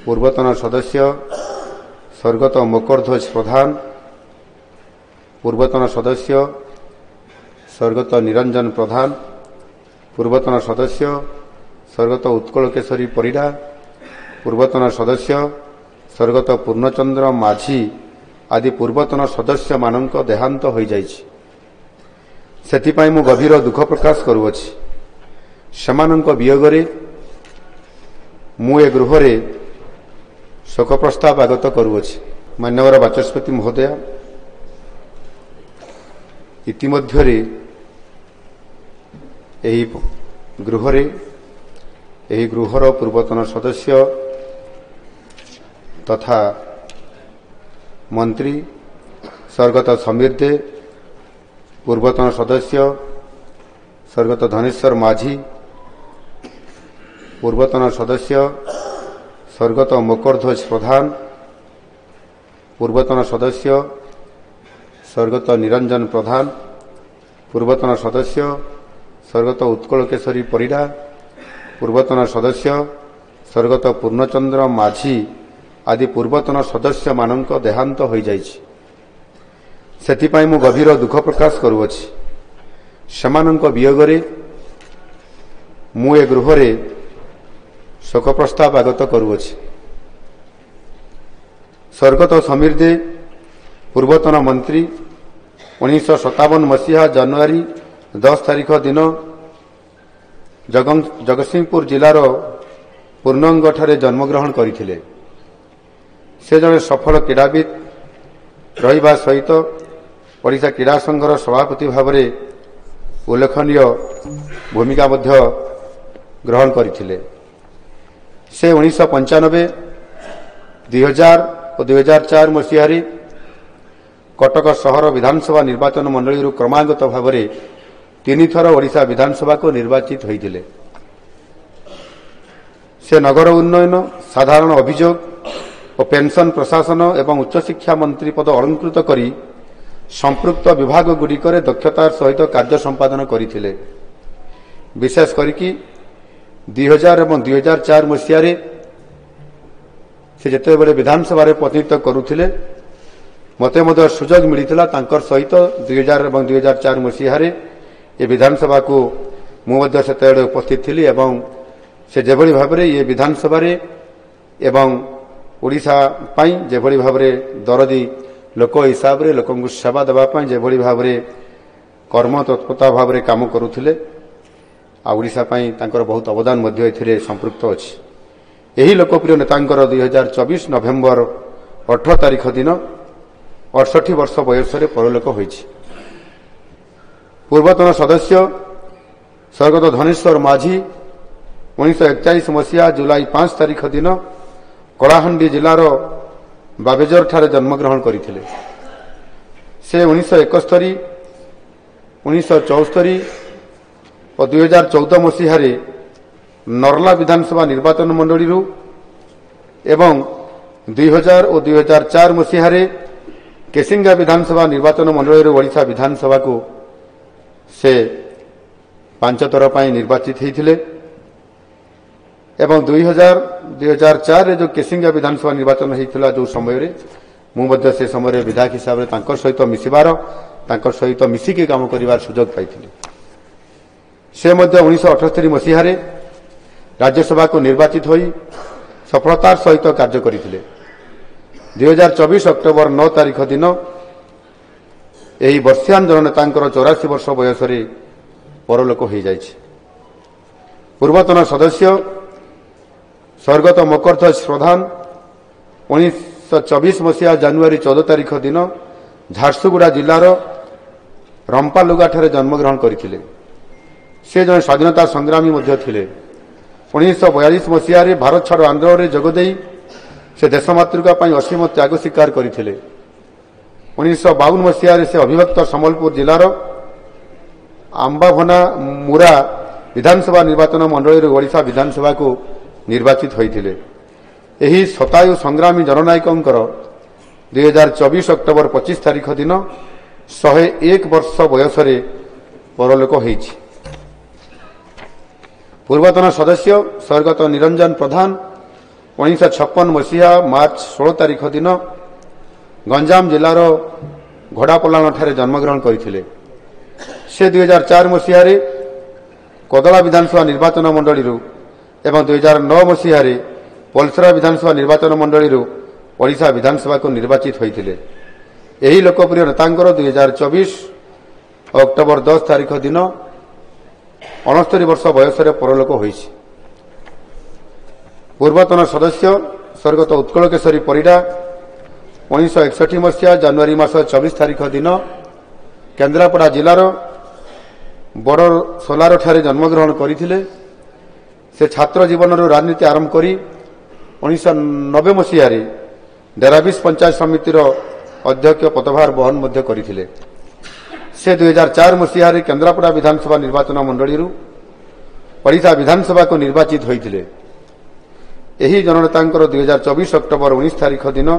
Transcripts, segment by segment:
पूर्वतन सदस्य स्वर्गत मकरध्वज प्रधान, पूर्वतन सदस्य स्वर्गत निरंजन प्रधान, पूर्वतन सदस्य स्वर्गत उत्कल केशरी परिडा, पूर्वतन सदस्य स्वर्गत पूर्णचंद्र माझी आदि पूर्वतन सदस्य मानक देहांत हो जाइछि। सेथिपाई मु गभीर दुख प्रकाश करुअछि। सेमानक वियोगरे मु ए गृहरे शोक प्रस्ताव आगत करुअछि। मान्यवर बाचस्पति महोदय, इतिमध्यरे एही गृहर पूर्वतन सदस्य तथा मंत्री स्वर्गत समीर दे, पूर्वतन सदस्य स्वर्गत धनेश्वर माझी, पूर्वतन सदस्य स्वर्गत मकरध्वज प्रधान, पूर्वतन सदस्य स्वर्गत निरंजन प्रधान, पूर्वतन सदस्य स्वर्गत उत्कल केशरी परिडा, पूर्वतन सदस्य स्वर्गत पूर्णचंद्र माझी आदि पूर्वतन सदस्य मानक देहांत हो जाइछि। सेथिपाई मु गभीर दुख प्रकाश करुअछि। सेमानक वियोगरे मु ए गृहरे शोक प्रस्ताव आगत करुअछि। स्वर्गत समीर दे पूर्वतन मंत्री 1957 मसीहा जनवरी 10 तारिख दिन जगतसिंहपुर जिलार पूर्णंग ठारे जन्मग्रहण करथिले। से जने सफल क्रीड़ाविद रहिबा सहित ओडिशा क्रीड़ा संघर सभापति भाव में उल्लेखनीय भूमिका मध्य ग्रहण करथिले। से 1995, 2000 और 2004 मसीह कटक सहर विधानसभा निर्वाचन मंडली क्रमागत भाव में 3 थर ओडिशा विधानसभा को निर्वाचित होइथिले। से नगर उन्नयन, साधारण अभियोग और पेंशन प्रशासन एवं उच्च शिक्षा मंत्री पद अलंकृत करी संपृक्त विभाग गुड़िकर दक्षतार सहित कार्य संपादन करथिले। विशेष करिकी 2000 और 2004 मसीह से जेते बेले विधानसभा प्रतिनिधित्व करुथिले, मते मध्य सुजोग मिलिथिला तांकर सहित 2000 और 2004 मसीह ये विधानसभा को मु मध्य सेतेबेले उपस्थित थिली एवं से जेभଳି भाबरे ये विधानसभा एवं ओडिशा पाई जेभଳି भाबरे दरदी लोक हिसाब रे लोकଙ୍କୁ सेवा देबा पाई जेभଳି भाबरे कर्म तत्परता भाबरे काम करुथिले आ ओडिशा पाई तांकर बहुत अवदान मध्य एथिरे संपृक्त अछि। एही लोकप्रिय नेतांकर 2024 नवेम्बर 18 तारिख दिन 68 वर्ष बयस रे परलोक होइछि। पूर्वतन सदस्य स्वर्गत धनेश्वर माझी 1941 मसीहा जुलाई 5 तारिख दिन कलाहांडी जिलार बाबेजर ठारे जन्मग्रहण करथिले। से 1971, 1974 और 2014 मसीह नरला विधानसभा निर्वाचन मंडली एवं 2000 और 2004 मसीह केसिंगा विधानसभा निर्वाचन मंडली ओडिशा विधानसभा को से 5 थर निर्वाचित होते एवं 2000-2004 जो केसिंगा विधानसभा निर्वाचन होता जो समय मुझे से समय विधायक हिसाब से सहित मिसिबार सहित मिसिकी काम कर सुजोग पाई। से 1978 मसीह राज्यसभा को निर्वाचित हो सफलतार सहित कार्य करथिले। 2024 अक्टोबर 9 तारिख दिन यही वर्षियान जन नेतांकर 84 वर्ष बयस परलोक हो जाइछि। पूर्वतन सदस्य स्वर्गत मकरध्वज प्रधान 1924 मसीहा जनवरी 14 तारिख दिन झारसुगुड़ा जिलार रंपालुगा ठारे जन्मग्रहण करथिले। से जन स्वाधीनता संग्रामी मध्य थिले। 1942 मसीह भारत छाड़ आंदोलन में जोगदे से देशमातृका असीम त्याग स्वीकार करथिले। 1952 मसीह से अविभक्त सम्बलपुर जिलार आंबाभना मुरा विधानसभा निर्वाचन मंडली ओडिशा विधानसभा को निर्वाचित होइथिले। एही शतायु संग्रामी जननायकंकर 2024 अक्टोबर 25 तारिख दिन 101 वर्ष बयस परलोक होइछि। पूर्वतन सदस्य स्वर्गत निरंजन प्रधान 1956 ମସିହା ମାର୍ଚ୍ଚ 16 ତାରିଖ ଦିନ ଗଞ୍ଜାମ ଜିଲ୍ଲାର ଘୋଡ଼ାପଲାଣଠାରେ ଜନ୍ମଗ୍ରହଣ କରିଥିଲେ। ସେ 2004 ମସିହାରେ କଦଳା ବିଧାନସଭା ନିର୍ବାଚନ ମଣ୍ଡଳୀରୁ ଏବଂ 2009 ମସିହାରେ ପଲସରା ବିଧାନସଭା ନିର୍ବାଚନ ମଣ୍ଡଳୀରୁ ଓଡ଼ିଶା ବିଧାନସଭାକୁ ନିର୍ବାଚିତ ହୋଇଥିଲେ। ଏହି ଲୋକପ୍ରିୟ ନେତାଙ୍କର 2024 ଅକ୍ଟୋବର 10 ତାରିଖ ଦିନ 69 ବର୍ଷ ବୟସରେ ପରଲୋକ ହୋଇଛି। ପୂର୍ବତନ ସଦସ୍ୟ ସ୍ୱର୍ଗତ ଉତ୍କଳ କେଶରୀ ପରିଡ଼ା 1961 ମସିହା ଜାନୁଆରୀ ମାସ 24 ତାରିଖ ଦିନ କେନ୍ଦ୍ରାପଡ଼ା ଜିଲ୍ଲାର ବଡ଼ ସୋଲାରଠାରେ ଜନ୍ମଗ୍ରହଣ କରିଥିଲେ। ସେ ଛାତ୍ର ଜୀବନରୁ ରାଜନୀତି ଆରମ୍ଭ କରି 1990 ମସିହାରେ ଡେରାବିଶ ପଞ୍ଚାୟତ ସମିତିର ଅଧ୍ୟକ୍ଷ ପଦଭାର ବହନ ମଧ୍ୟ କରିଥିଲେ। ସେ 2004 ମସିହାରେ କେନ୍ଦ୍ରାପଡ଼ା ବିଧାନସଭା ନିର୍ବାଚନ ମଣ୍ଡଳୀରୁ ଓଡ଼ିଶା ବିଧାନସଭାକୁ ନିର୍ବାଚିତ ହୋଇଥିଲେ। ଏହି ଜନନେତାଙ୍କର 2024 ଅକ୍ଟୋବର 19 ତାରିଖ ଦିନ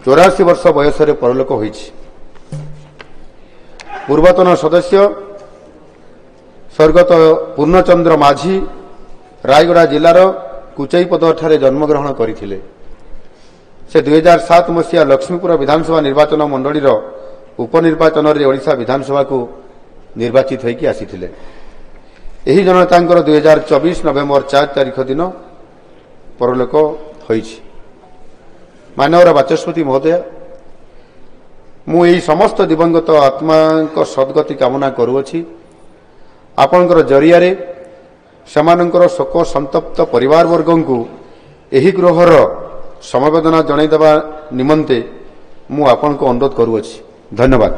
84 ବର୍ଷ ବୟସରେ ପରଲୋକ ହୋଇଛି। ପୂର୍ବତନ ସଦସ୍ୟ ସ୍ୱର୍ଗତ ପୂର୍ଣ୍ଣଚନ୍ଦ୍ର ମାଝୀ ରାୟଗଡ଼ା ଜିଲ୍ଲାର କୁଚେଇପଦଠାରେ ଜନ୍ମଗ୍ରହଣ କରିଥିଲେ। ସେ 2007 ମସିହା ଲକ୍ଷ୍ମୀପୁର ବିଧାନସଭା ନିର୍ବାଚନ ମଣ୍ଡଳୀର ଉପନିର୍ବାଚନରେ ଓଡ଼ିଶା ବିଧାନସଭାକୁ ନିର୍ବାଚିତ ହୋଇକି ଆସିଥିଲେ। ଏହି ଜନନେତାଙ୍କର 2024 ନଭେମ୍ବର 4 ତାରିଖ ଦିନ ପରଲୋକ ହୋଇଛି। ମାନ୍ୟବର ବାଚସ୍ପତି ମହୋଦୟ, ମୁଁ ଏହି ସମସ୍ତ ଦିବଙ୍ଗତ ଆତ୍ମାଙ୍କ ସଦ୍ଗତି କାମନା କରୁଅଛି। ଆପଣଙ୍କର ଜରିଆରେ ସେମାନଙ୍କର ଶୋକ ସନ୍ତପ୍ତ ପରିବାରବର୍ଗଙ୍କୁ ଏହି ଗୃହର ସମବେଦନା ଜଣାଇଦେବା ନିମନ୍ତେ ମୁଁ ଆପଣଙ୍କୁ ଅନୁରୋଧ କରୁଅଛି। ଧନ୍ୟବାଦ।